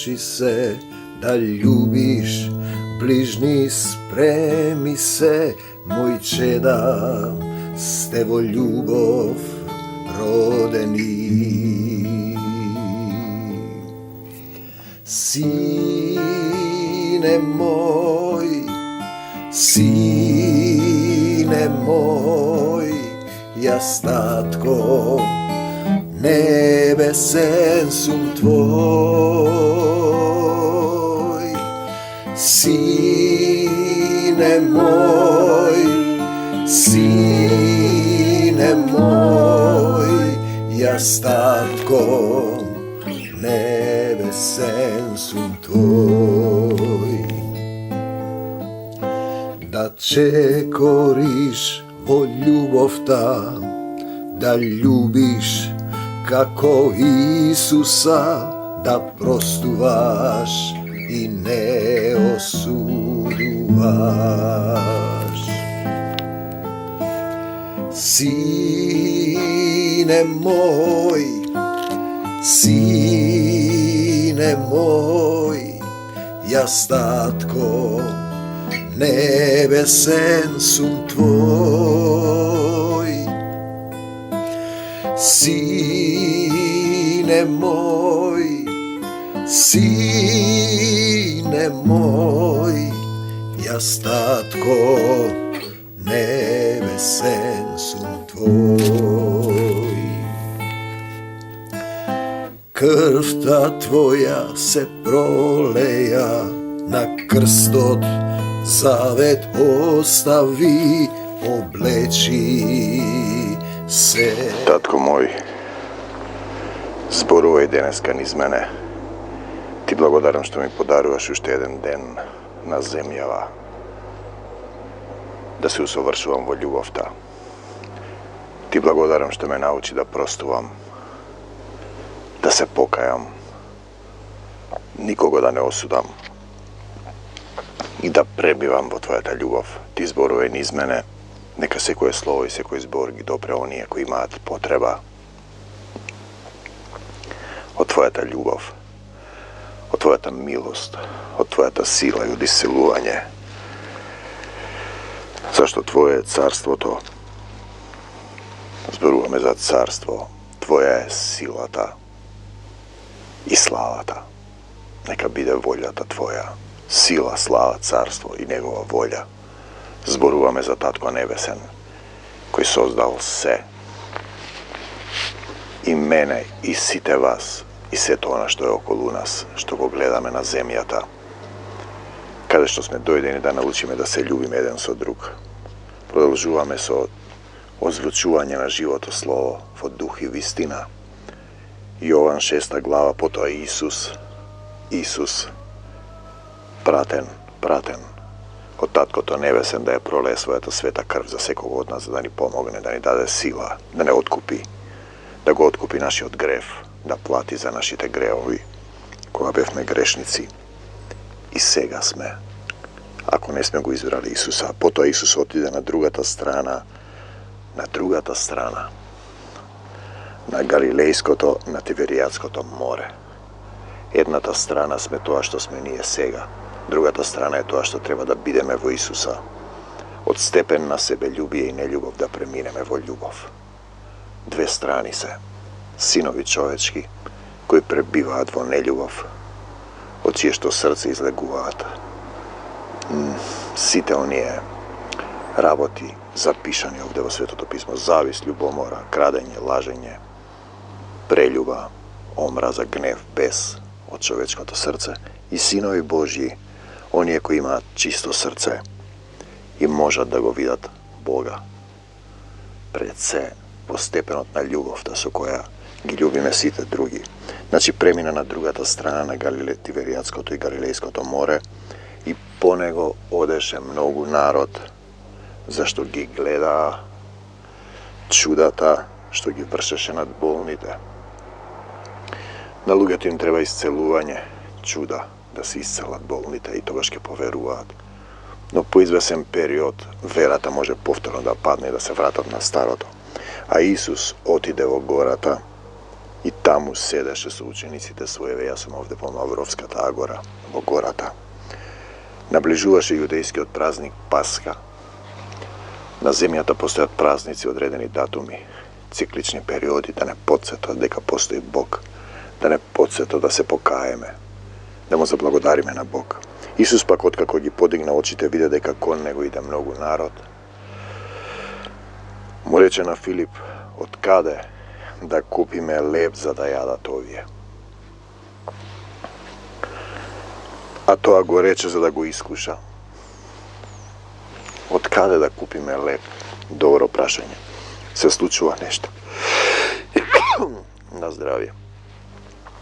nauči se da ljubiš, bližnji spremi se, moj čeda, s tevo ljubov rodeni. Sine moj, jas tatko, nebesen sum tvoj. Sine moj, jas tatko, nebesen sum tvoj. Da čekoriš o ljubovta, da ljubiš kako Isusa, da prostuvaš i ne osuduvaš. Sine moj, jas tatko, nebesen sum tvoj. Sine moj, jas tatko, nebesen sum tvoj. Krv ta tvoja se proleja, na krstot zavet ostavi, obleči se. Tatko moj, zboruje deneska niz mene. Ti blagodaram što mi podaruješ još jedan den na zemljava, da se usavršuvam vo ljubovta. Ti blagodaram što me nauči da prostuvam, da se pokajam, nikoga da ne osudam i da prebivam vo tvoja ta ljubav. Ti zboruje niz mene, neka se koje slovo i se koji zbor dobre onije koji imat potreba od tvoja ta ljubav, od tvoja ta milost, od tvoja ta sila i udisceluvanje. Zašto tvoje carstvo to? Zboruva me za carstvo, tvoja je sila ta i slava ta. Neka bide volja ta tvoja, sila, slava, carstvo i njegova volja. Zboruva me za Tatko nebesen, koji sozdal se i mene i site vas i sve to ono što je okolo nas, što go gledame na zemljata. Kada što sme dojdeni da naučime da se ljubime jedan so drug. Продолжуваме со озвучување на живото слово во дух и вистина. Јован 6 глава, потоа Исус, пратен од Таткото Небесен да ја пролее својата света крв за секого од нас, да ни помогне, да ни даде сила, да не откупи, да го откупи нашиот грев, да плати за нашите гревови, кога бевме грешници. И сега сме, ако не сме го избрали Исуса. Потоа Исус отиде на другата страна, на Галилејското, на Тиверијатското море. Едната страна сме тоа што сме ние сега, другата страна е тоа што треба да бидеме во Исуса. Од степен на себељубие и нељубов да преминеме во љубов. Две страни се, синови човечки, кои пребиваат во нељубов, од чие што срце излегуваат. Сите оние работи запишани овде во Светото Писмо: завист, љубомора, крадење, лажење, прелюба, омраза, гнев, бес од човечкото срце. И синови Божји, оние кои имаат чисто срце и можат да го видат Бога пред се во степенот на љубовта со која ги љубиме сите други. Значи премина на другата страна на Тиверијатското и Галилејското море и по него одеше многу народ, зашто ги гледаа чудата што ги вршеше над болните. На луѓето им треба исцелување, чуда, да се исцелат болните и тогаш ќе поверуваат. Но по извесен период верата може повторно да падне и да се вратат на старото. А Исус отиде во гората I tamu sedeše su učenicите своеве, јас сум овде по Мавровската агора, во гората. Наближуваше јудејскиот празник Пасха. На земјата постојат празници, одредени датуми, циклични периоди, да не потсетат дека постои Бог, да не потсетат да се покаеме, да му заблагодариме на Бог. Исус пак, откако ги подигна очите, виде дека кон него иде многу народ, му рече на Филип, од каде да купиме леб за да јадат овие. А тоа го рече за да го искуша. Од каде да купиме леб? Добро прашање. Се случува нешто. На здравје.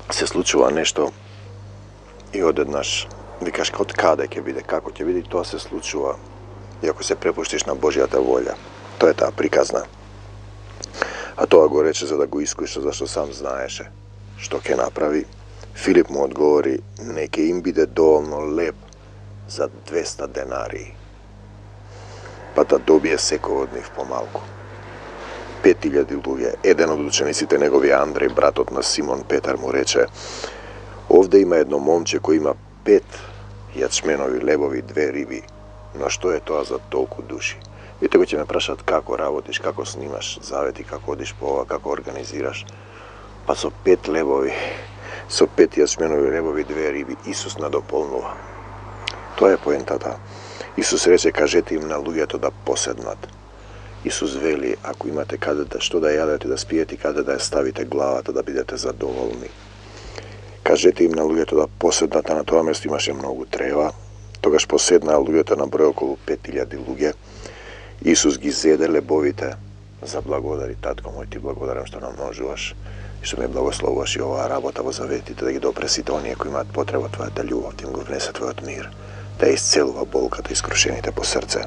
Се случува нешто и одеднаш викаш од каде ќе биде, како ќе биде, и тоа се случува. И ако се препуштиш на Божјата волја, тоа е таа приказна. А тоа го рече за да го искуша, зашто сам знаеше што ќе направи. Филип му одговори, не ќе им биде доволно леб за 200 денари, па да добие секој од нив помалку. 5000 луѓе. Еден од учениците негови, Андреј, братот на Симон Петар, му рече, овде има едно момче кој има 5 јачменови лебови, 2 риби, но што е тоа за толку души? И тој ќе ме прашат како работиш, како снимаш завети, како одиш по ова, како организираш. Па со 5 лебови, со 5 јачменови лебови, 2 риби, Исус надополнува. Тоа е поентата. Исус рече, кажете им на луѓето да поседнат. Исус вели, ако имате каде да што да јадете, да спиете, каде да ја ставите главата, да бидете задоволни. Кажете им на луѓето да поседнат, а на тоа место имаше многу трева. Тогаш поседнаа луѓето, на број околу 5000 луѓе. Исус ги зеде лебовите, заблагодари, татко мој, ти благодарам што намножуваш и што ме благословуваш и оваа работа во заветите, да ги допре сите оние кои имаат потреба твојата љубов, да им го внесе твојот мир, да ја исцелува болката и скрушените по срце.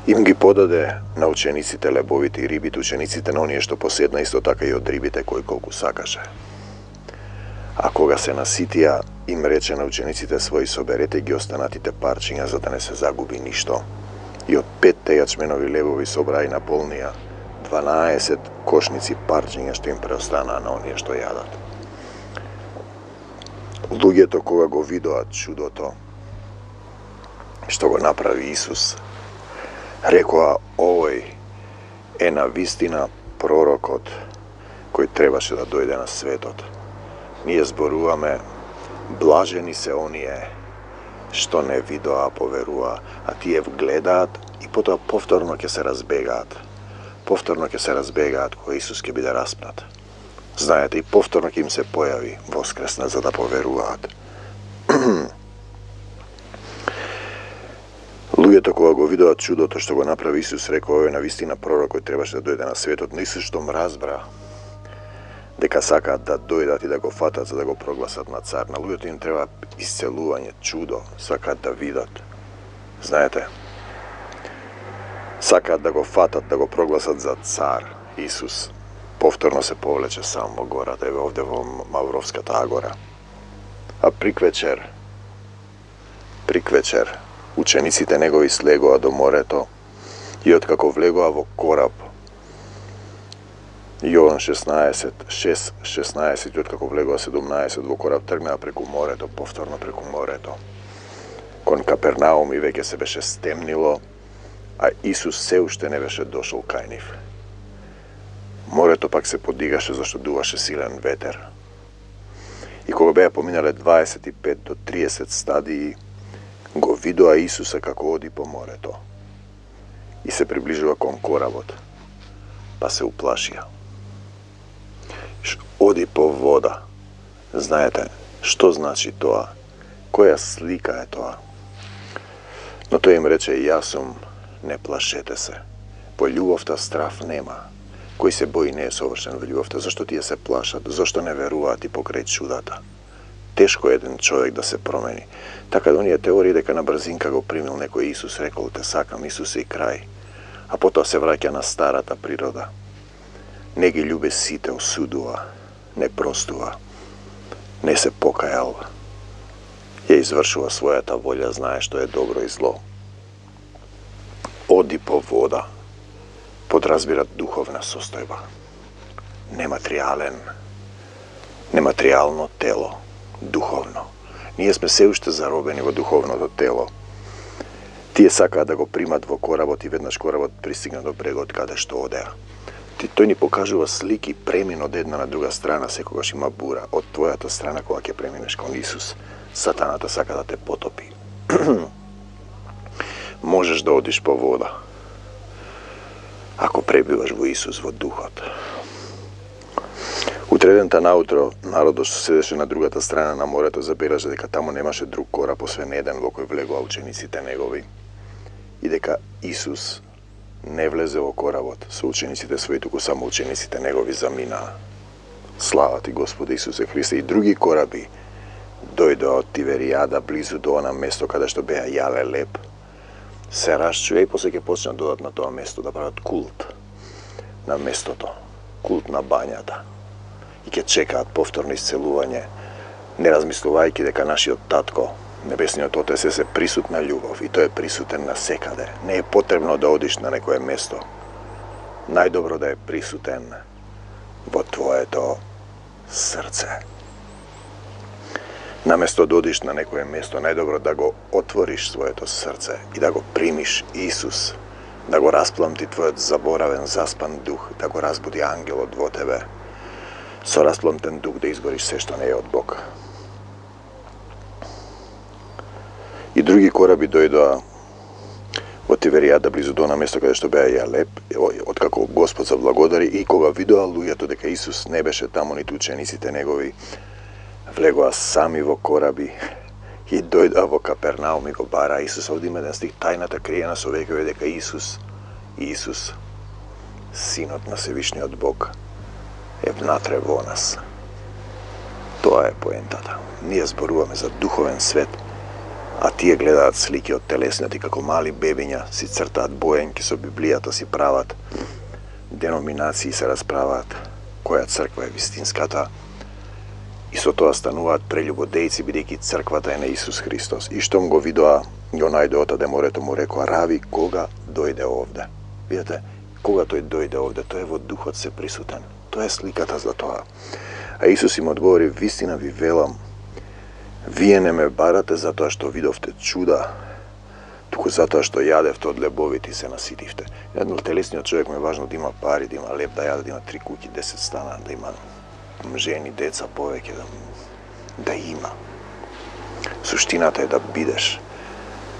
Им ги подаде на учениците лебовите и рибите, учениците на оние што поседна, исто така и од рибите кој колку сакаше. А кога се наситија, им рече на учениците своји, соберете ги останатите парчиња за да не се загуби ништо. И од 5 јачменови лебови собра и наполнија 12 кошници парчиња што им преостанаа на оние што јадат. Луѓето кога го видоа чудото што го направи Исус, рекоа, овој е навистина пророкот кој требаше да дојде на светот. Ние зборуваме, блажени се оние што не видоа, а поверуваа, а тие вгледаат и потоа повторно ќе се разбегаат. Повторно ќе се разбегаат кога Исус ќе биде распнат. Знаете, и повторно ќе им се појави воскресна за да поверуваат. Луѓето кога го видоа чудото што го направи Исус, рекоа, овој навистина пророк кој требаше да дојде на светот, но Исус штом разбра дека сакаат да дојдат и да го фатат за да го прогласат на цар. На луѓето им треба исцелување, чудо, сакаат да видат. Знаете, сакаат да го фатат, да го прогласат за цар. Исус повторно се повлече сам во гората, еве овде во Мавровската агора. А приквечер, учениците негови слегоа до морето и откако влегоа во кораб, Јован 16, откако влегоа 17 во кораб, тргнаа преку морето, повторно преку морето. Кон Капернаум и веќе се беше стемнило, а Исус се уште не беше дошол кај нив. Морето пак се подигаше зашто дуваше силен ветер. И кога беа поминале 25 до 30 стадии, го видоа Исуса како оди по морето и се приближува кон коработ, па се уплашија. Оди по вода. Знаете, што значи тоа? Која слика е тоа? Но тој им рече, јас сум, не плашете се. Во љубовта страф нема. Кој се бои не е совршен во љубовта. Зошто тие се плашат? Зошто не веруваат и покрај чудата? Тешко е еден човек да се промени. Така да оние теории дека на брзинка го примил некој Исус, рекол те сакам, Исус и крај. А потоа се враќа на старата природа. Не ги љубе сите, осудува, не простува, не се покајал, ја извршува својата волја, знае што е добро и зло. Оди по вода, подразбира духовна состојба. нематеријално тело, духовно. Ние сме се уште заробени во духовното тело. Тие сакаат да го примат во коработ и веднаш коработ пристигна до брегот каде што одеа. Тој ни покажува слики премин од една на друга страна, секогаш има бура. Од твојата страна кога ќе преминеш кон Исус, сатаната сака да те потопи. Можеш да одиш по вода, ако пребиваш во Исус, во духот. Утредента наутро, народот што седеше на другата страна на морето забележа дека таму немаше друг кораб освен еден во кој влегоа учениците негови и дека Исус не влезе во коработ со учениците своји, туку само учениците негови заминаа. Слава ти, Господи Исусе Христе. И други кораби дојдоа од Тиверијада, близу до она место каде што беа јале леп, се расчуе и после ќе почнат да додат на тоа место да прават култ на местото, култ на бањата. И ќе чекаат повторно исцелување, не размислувајќи дека нашиот татко, Небесниот Отец, е се присутна љубов и тој е присутен насекаде. Не е потребно да одиш на некое место. Најдобро да е присутен во твоето срце. Наместо да одиш на некое место, најдобро да го отвориш своето срце и да го примиш Исус, да го распламти твојот заборавен, заспан дух, да го разбуди ангелот во тебе. Со распламтен дух да изгориш се што не е од Бог. И други кораби дојдоа во Тиверијада, близу до на место каде што беа Јалеп, откако Господ заблагодари, и кога видоа луѓето дека Исус не беше таму, ниту учениците негови, влегоа сами во кораби и дојдоа во Капернаум и го бара Исус. Овде има еден стих, тајната криена со векови, дека Исус, Синот на Севишниот Бог, е внатре во нас. Тоа е поентата. Ние зборуваме за духовен свет, а тие гледаат слики од телесниот и како мали бебиња си цртаат боењки со Библијата, си прават деноминации, се расправаат која црква е вистинската и со тоа стануваат прелюбодејци, бидејќи црквата е на Исус Христос. И штом го видоа, го најдоа оде морето, му рекоа: Рави, кога дојде овде? Видете, кога тој дојде овде, тој е во духот се присутен. Тоа е сликата за тоа. А Исус им одговори: вистина ви велам, вие не ме барате затоа што видовте чуда, туку затоа што јадевте од лебовите и се наситивте. Едно телесниот човек му е важно да има пари, да има леб, да јаде, да има 3 куќи, 10 стана, да има жени, деца, повеќе, да има. Суштината е да бидеш,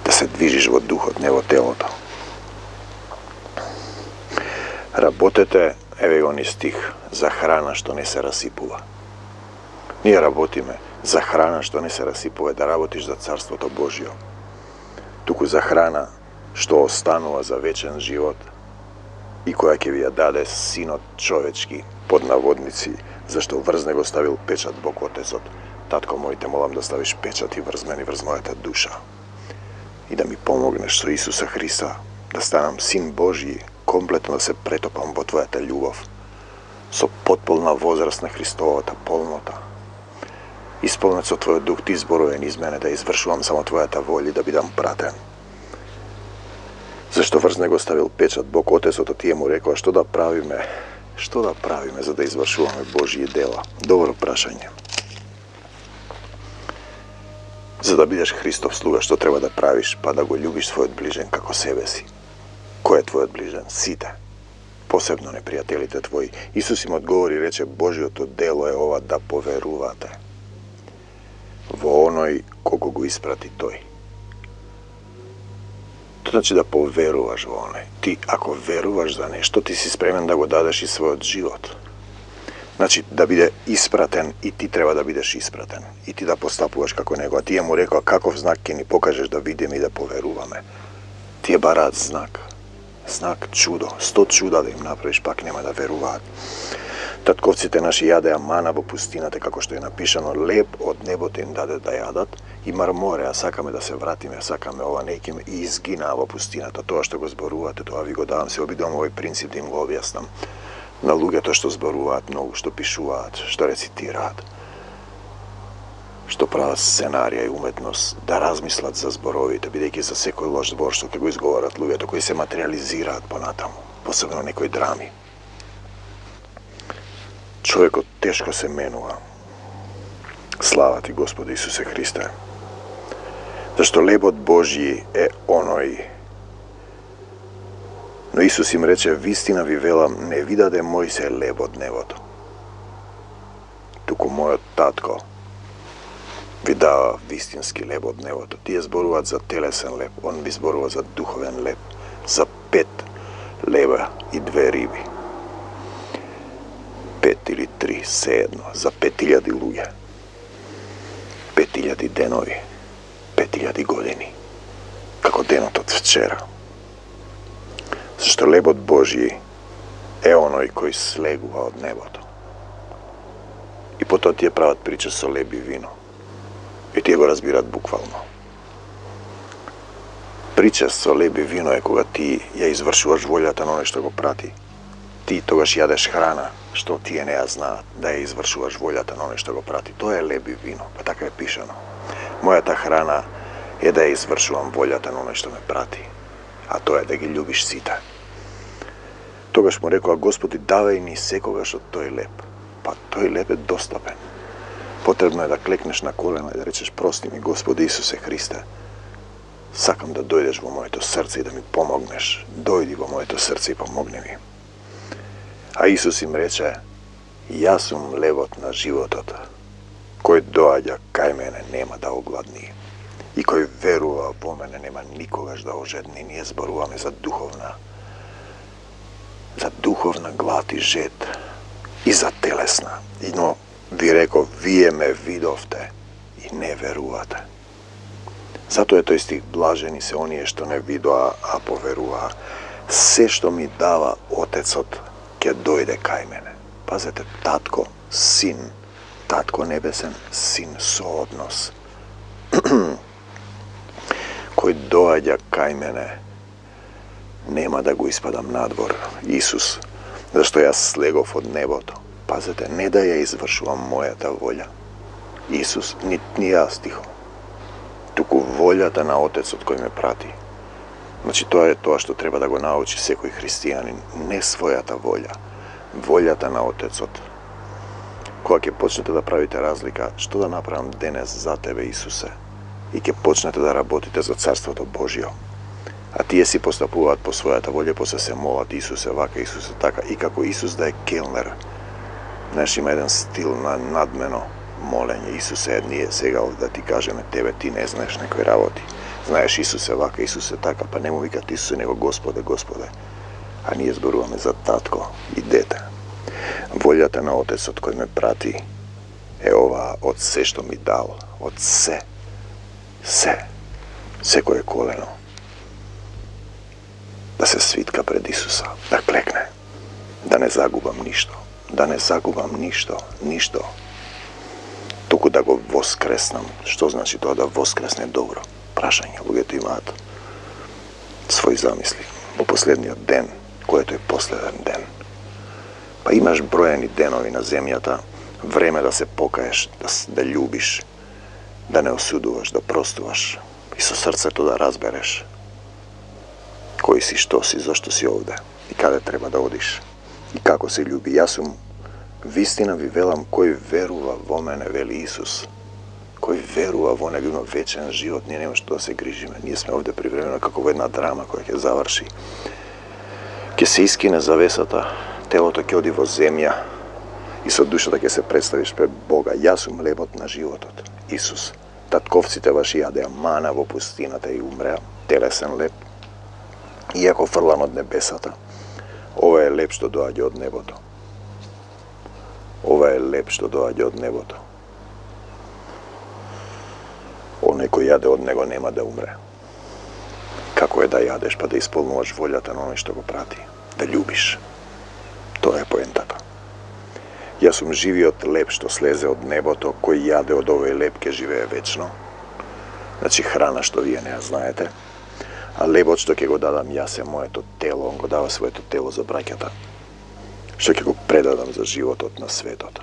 да се движиш во духот, не во телото. Работете, еве го ни стих, за храна што не се расипува. Ние работиме за храна што не се расипува, да работиш за Царството Божјо. Туку за храна што останува за вечен живот и која ќе ви ја даде Синот човечки, под наводници, зашто врз него ставил печат Бог Отецот. Татко мој, те молам да ставиш печат и врз мене, врз мојата душа. И да ми помогнеш со Исуса Христа, да станам Син Божји, комплетно да се претопам во Твојата љубов, со потполна возраст на Христовата полнота. Исполнет со Твојот дух, ти зборувен из мене, да извршувам само Твојата воља и да бидам пратен. Зашто врз него ставил печат Бог Отецот, а тие му рекоа: што да правиме за да извршуваме Божји дела? Добро прашање. За да бидеш Христов слуга, што треба да правиш? Па да го љубиш својот ближен како себе си. Кој е твојот ближен? Сите. Посебно непријателите твои. Исус им одговори и рече: Божјото дело е ова, да поверувате во оној кого го испрати тој. Тоа значи да поверуваш во оној. Ти, ако веруваш за нешто, ти си спремен да го дадеш и својот живот. Значи, да биде испратен, и ти треба да бидеш испратен. И ти да постапуваш како него. А тие му рекоа: каков знак ќе ни покажеш да видиме и да поверуваме? Тие бараат знак. Знак, чудо. 100 чуда да им направиш, пак нема да веруваат. Татковците наши јадеа мана во пустината, како што е напишано: леб од небото им даде да јадат, и марморе, а сакаме да се вратиме, сакаме ова, неќиме, и изгинаа во пустината. Тоа што го зборувате, тоа ви го давам, се обидувам овој принцип да им го објаснам на луѓето што зборуваат многу, што пишуваат, што рецитираат, што прават сценарија и уметност, да размислат за зборовите, бидејќи за секој лош збор што ќе го изговорат луѓето кои се материализираат понатаму, посебно некои драми. Čovjeko teško se menува. Slava ti, Gospodи Isuse Hrisте. Zašto lebod Božji je onoj. No Isus im reče, vistina vi velam, ne vidade Mojsej lebod nevod. Туку мојот татко ви дава вистински леб од небото. Тие зборуваат за телесен леб, он ви зборува за духовен леб, за 5 леба и 2 риби. 5 или 3, сеедно, за 5000 луѓе. 5000 денови, 5000 години, како денот од вчера. Зашто лебот Божји е оној кој слегува од небото. И потоа тие прават прича со леб и вино. И тие го разбират буквално. Прича со леб и вино е кога ти ја извршуваш волјата на оној што го прати. Ти тогаш јадеш храна што тие не ја знаат, да ја извршуваш волјата на оној што го прати. Тоа е леб и вино, па така е пишано. Мојата храна е да ја извршувам волјата на оној што ме прати, а тоа е да ги љубиш сите. Тогаш му рекоа, Господи, давај ни секогаш од тој леб. Па тој леб е достапен. Потребно е да клекнеш на колена и да речеш, прости ми, Господи Исусе Христе, сакам да дојдеш во моето срце и да ми помогнеш. Дојди во моето срце и помогни ми. А Исус им рече, јас сум лебот на животот. Кој доаѓа кај мене нема да огладни. И кој верува во мене нема никогаш да ожедни. Ние зборуваме за духовна глад и жед. И за телесна. Но ви реков, вие ме видовте и не верувате. Затоа е тој стих, блажени се оние што не видоа, а поверуваа. Се што ми дава Отецот ќе дојде кај мене. Пазете, татко, син, татко небесен, син сооднос. Кој доаѓа кај мене, нема да го испадам надвор. Исус, зашто јас слегов од небото. Пазете, не да ја извршувам мојата волја. Исус, ни јас тихо. Туку волјата на Отецот кој ме прати. Значи, тоа е тоа што треба да го научи секој христијанин. Не својата волја. Волјата на Отецот. Кога ќе почнете да правите разлика, што да направам денес за тебе, Исусе, и ќе почнете да работите за Царството Божјо. А тие си постапуваат по својата волја, после се молат Исусе вака, Исусе така, и како Исус да е келнер. Знаеш, има еден стил на надмено молење. Исусе, ние сега овде да ти кажеме, тебе ти не знаеш некои работи. Знаеш, Исусе вака, Исусе така, па не му викат Исусе, него Господе, Господе. А ние зборуваме за татко и дете. Волјата на Отецот кој ме прати е ова од се што ми дал, од се, секое колено, да се свитка пред Исуса, да клекне, да не загубам ништо, туку да го воскреснам. Што значи тоа да воскресне добро? Прашање, луѓето имаат своји замисли. Во последниот ден, којето е последен ден, па имаш броени денови на земјата, време да се покаеш, да љубиш, да не осудуваш, да простуваш и со срцето да разбереш кој си, што си, зашто си овде и каде треба да одиш и како се љуби. Јас сум, вистина ви велам, кој верува во мене, вели Исус, кој верува во него има вечен живот. Ние нема што да се грижиме. Ние сме овде привремено како во една драма која ќе заврши. Ќе се искине завесата, телото ќе оди во земја и со душата ќе се представиш пред Бога. Јас сум лебот на животот. Исус, татковците ваши јадеа мана во пустината и умреа, телесен леб, иако фрлан од небесата. Ова е леб што доаѓа од небото. Ова е леб што доаѓа од небото. Оној кој јаде од него нема да умре. Како е да јадеш, па да исполнуваш волјата на оној што го прати, да љубиш. Тоа е поентата. Јас сум живиот леб што слезе од небото, кој јаде од овој леб ке живее вечно. Значи храна што вие не ја знаете, а лебот што ќе го дадам јас е моето тело, он го дава своето тело за браќата, што ќе го предадам за животот на светот.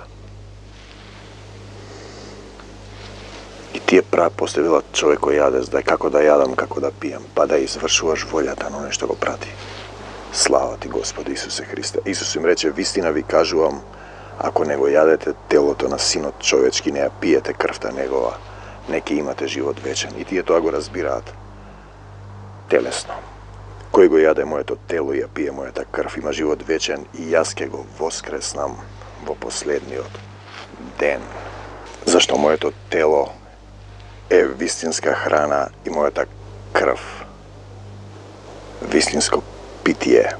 И тие поставилат човек кој јаде, да како да јадам, како да пијам, па да извршуваш волјата на оној што го прати. Слава ти, Господи Исусе Христе. Исус им рече, вистина ви кажувам, Ако не го јадете телото на синот човечки, не ја пиете крвта негова, не ќе имате живот вечен. И тие тоа го разбираат телесно. Кој го јаде моето тело и ја пие мојата крв, има живот вечен и јас ќе го воскреснам во последниот ден. Зашто моето тело е вистинска храна и мојата крв вистинско питие.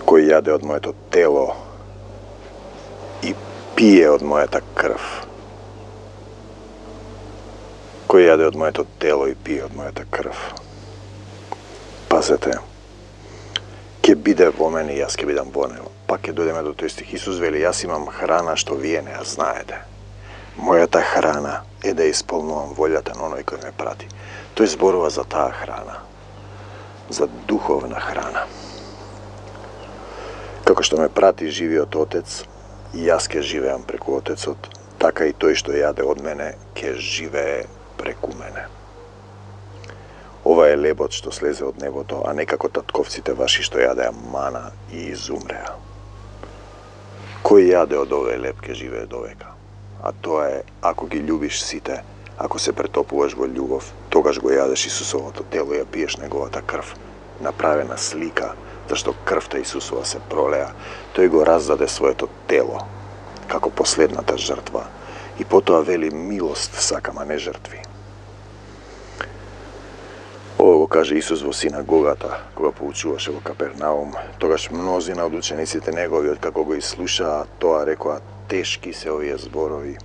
Кој јаде од моето тело и пие од мојата крв. Кој јаде од моето тело и пие од мојата крв. Пазете, ќе биде во мене и јас ќе бидам во него. Пак ќе дојдеме до тој стих. Исус вели, јас имам храна што вие не ја знаете. Мојата храна е да исполнувам волјата на оној кој ме прати. Тој зборува за таа храна, за духовна храна. Како што ме прати живиот Отец, и јас ќе живеам преку Отецот, така и тој што јаде од мене ќе живее преку мене. Ова е лебот што слезе од небото, а не како татковците ваши што јадеа мана и изумреа. Кој јаде од овој леб ќе живее довека. А тоа е, ако ги љубиш сите, ако се претопуваш во љубов, тогаш го јадеш Исусовото тело и ја пиеш неговата крв, направена слика, зашто крвта Исусова се пролеа. Тој го раздаде своето тело, како последната жртва. И потоа вели, милост сакам, а не жртви. Ова го каже Исус во синагогата, кога поучуваше во Капернаум. Тогаш мнозина од учениците негови, откако го изслушаа, тоа рекоа, тешки се овие зборови,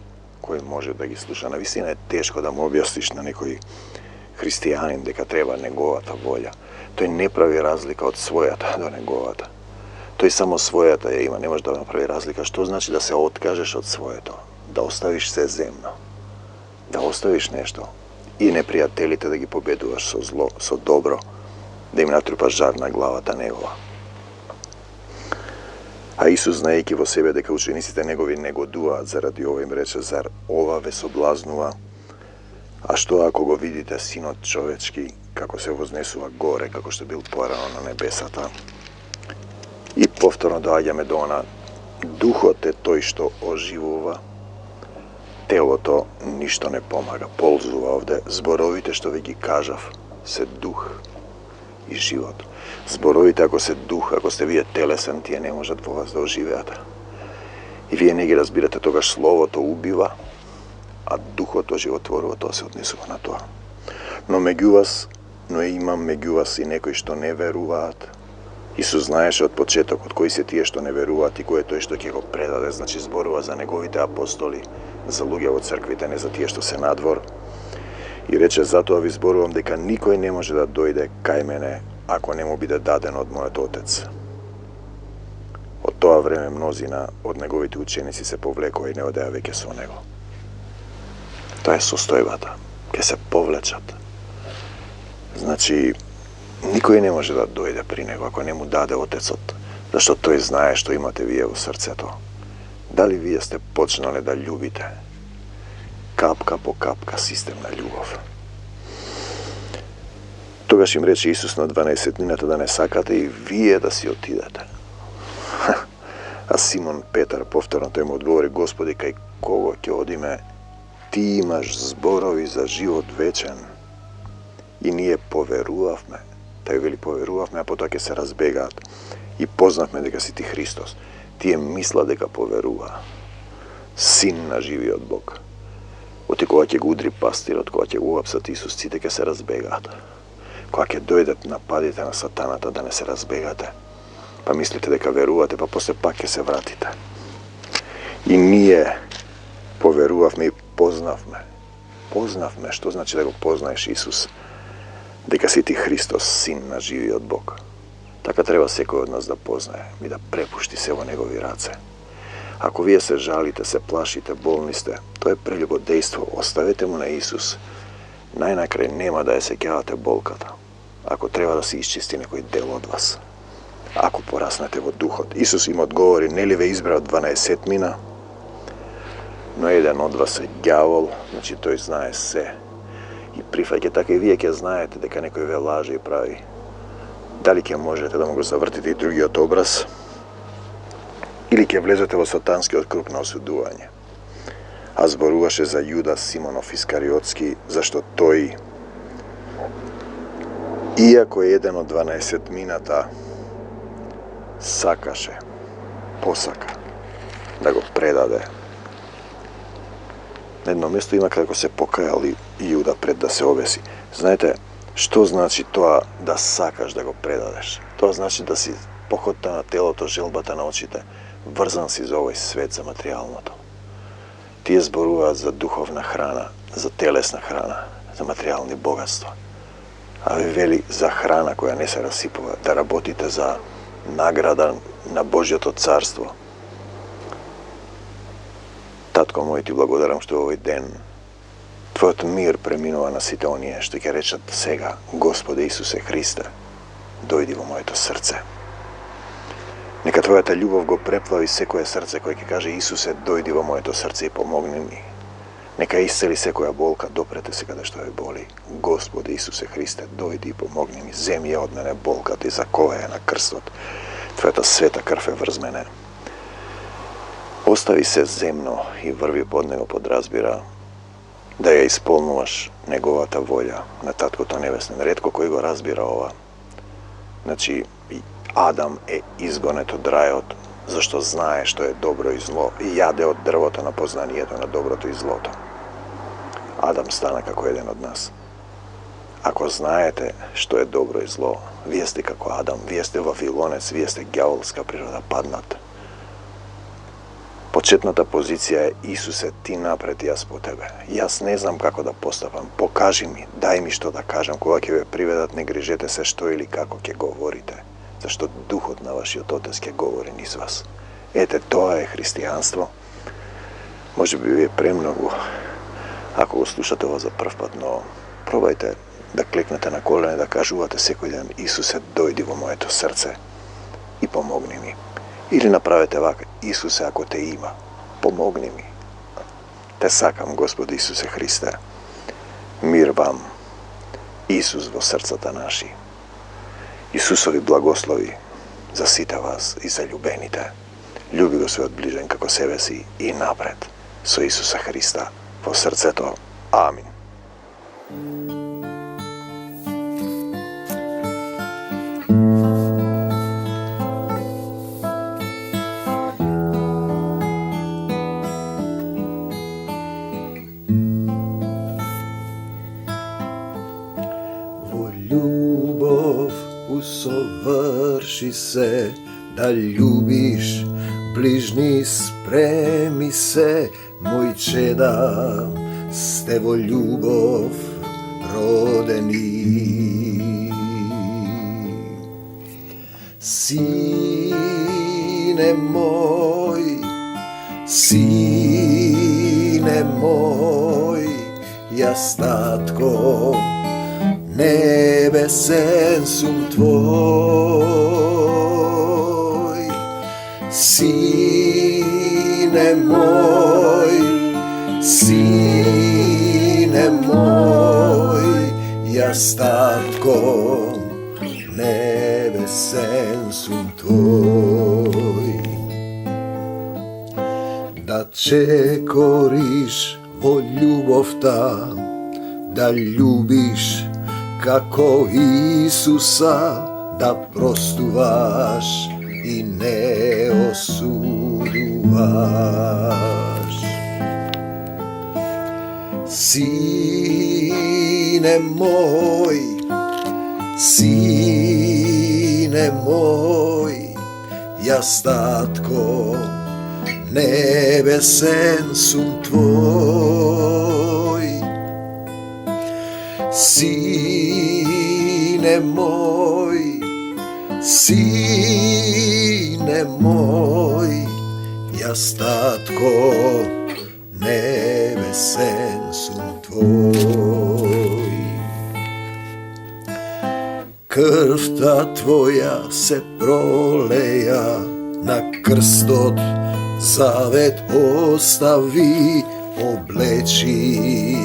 кој може да ги слуша. Навистина е тешко да му објасниш на некој христијанин дека треба неговата волја. Тој не прави разлика од својата до неговата. Тој само својата ја има, не може да направи разлика. Што значи да се откажеш од своето? Да оставиш се земно. Да оставиш нешто. И непријателите да ги победуваш со зло, со добро, да им натрупаш жар на главата негова. А Исус, знаејќи во себе дека учениците негови негодуваат заради ова, им рече, зар ова ве соблазнува? А што ако го видите синот човечки, како се вознесува горе, како што бил порано на небесата? И повторно доаѓаме до она, духот е тој што оживува, телото ништо не помага, ползува овде. Зборовите што ви ги кажав се дух и живот. Зборовите ако се дух, ако сте вие телесен, тие не можат во вас да оживеат. И вие не ги разбирате, тогаш словото убива, а духот оживотворува, тоа се однесува на тоа. Но имам меѓу вас и некои што не веруваат. Исус знаеше од почетокот кои се тие што не веруваат и кој е тој што ќе го предаде. Значи зборува за неговите апостоли, за луѓе во црквите, не за тие што се надвор. И рече, затоа ви зборувам дека никој не може да дојде кај мене ако не му биде даден од мојот Отец. Од тоа време мнозина од неговите ученици се повлекоа и не одеа веќе со него. Тоа е состојбата. Ке се повлечат. Значи, никој не може да дојде при него ако не му даде Отецот, зашто тој знае што имате вие во срцето. Дали вие сте почнале да љубите? Капка по капка систем на љубов. Тогаш им рече Исус на 12-нината да не сакате и вие да си отидете. А Симон Петар повторно тој му одговори, Господи, кај кого ќе одиме? Ти имаш зборови за живот вечен. И ние поверувавме. Тај вели поверувавме, а потоа ќе се разбегаат. И познавме дека си ти Христос. Тие мисла дека поверува. Син на живиот Бог. Оти кога ќе го удри пастирот, кога ќе го уапсат Исус, сите ќе се разбегаат. Кога ќе дојдат нападите на сатаната да не се разбегате, па мислите дека верувате, па после пак ќе се вратите. И ние поверувавме и познавме. Познавме, што значи да го познаеш Исус? Дека си ти Христос, Син на живиот Бог. Така треба секој од нас да познае и да препушти се во негови раце. Ако вие се жалите, се плашите, болни сте, тоа е прелюбо дејство, оставете му на Исус. Најнакрај нема да ја сеќавате болката, ако треба да се исчисти некој дел од вас. Ако пораснете во духот. Исус им одговори, нели ве избрав 12-мина, но еден од вас е ѓавол, значи тој знае се. И прифаќа, така и вие ќе знаете дека некој ве лаже и прави. Дали ќе можете да му го завртите и другиот образ? Или ќе влезете во сатанскиот круг на осудување. А зборуваше за Јудас Симонов Искариотски, зашто тој, иако еден од 12 мината, посака да го предаде. На едно место има како се покајал и Јуда пред да се обеси. Знаете, што значи тоа да сакаш да го предадеш? Тоа значи да си похотта на телото, желбата на очите, врзан си за овој свет, за материјалното. Тие зборуваат за духовна храна, за телесна храна, за материјални богатства. А ви вели за храна која не се расипува, да работите за награда на Божјото царство. Татко мој, ти благодарам што овој ден Твојот мир преминува на сите оние што ќе речат сега: Господе Исусе Христе, дојди во моето срце. Нека Твојата љубов го преплави секое срце кој ќе каже: Исусе, дојди во моето срце и помогни ми. Нека исцели секоја болка, допрете се каде што ја боли. Господе Исусе Христе, дојди и помогни ми. Земи ја од мене болката и закове ја на крстот. Твојата света крв е врз мене. Остави се земно и врви под него, подразбира да ја исполнуваш неговата волја на Таткото Небеснен. Ретко кој го разбира ова. Значи, Адам е изгонет од рајот, зашто знае што е добро и зло, и јаде од дрвото на познанието на доброто и злото. Адам стана како еден од нас. Ако знаете што е добро и зло, вие сте како Адам, вие сте вавилонец, вие сте ѓаволска природа, паднат. Почетната позиција е: Исусе, ти напред, јас по тебе. Јас не знам како да постапам, покажи ми, дај ми што да кажам, кога ќе ве приведат, не грижете се што или како ќе говорите, зашто духот на вашиот Отец ќе говори низ вас. Ете, тоа е христијанство. Може би ви е премногу ако го слушате ова за прв пат, но пробајте да клекнете на колене, да кажувате секој ден: Исусе, дојди во моето срце и помогни ми. Или направете вака: Исусе, ако те има, помогни ми. Те сакам, Господи Исусе Христе. Мир вам, Исус во срцата наши. Исусови благослови за сите вас и за љубените. Љуби го својот ближен како себе си и напред со Исуса Христа во срцето. Амин. Љубов усоврши се, да љубиш ближни, спреми се, мој чеда, сте во љубов родени. Сине мој, јас татко небесен сум твој. Сине мој, јас татко небесен сум твој. Да чекориш во љубовта, да љубиш како Исуса, да простуваш и не осудуваш. Сине мој, јас татко небесен сум твој. Сине мој, јас татко небесен сум твој. Крвта твоја се пролеја на крстот, завет остави, облечи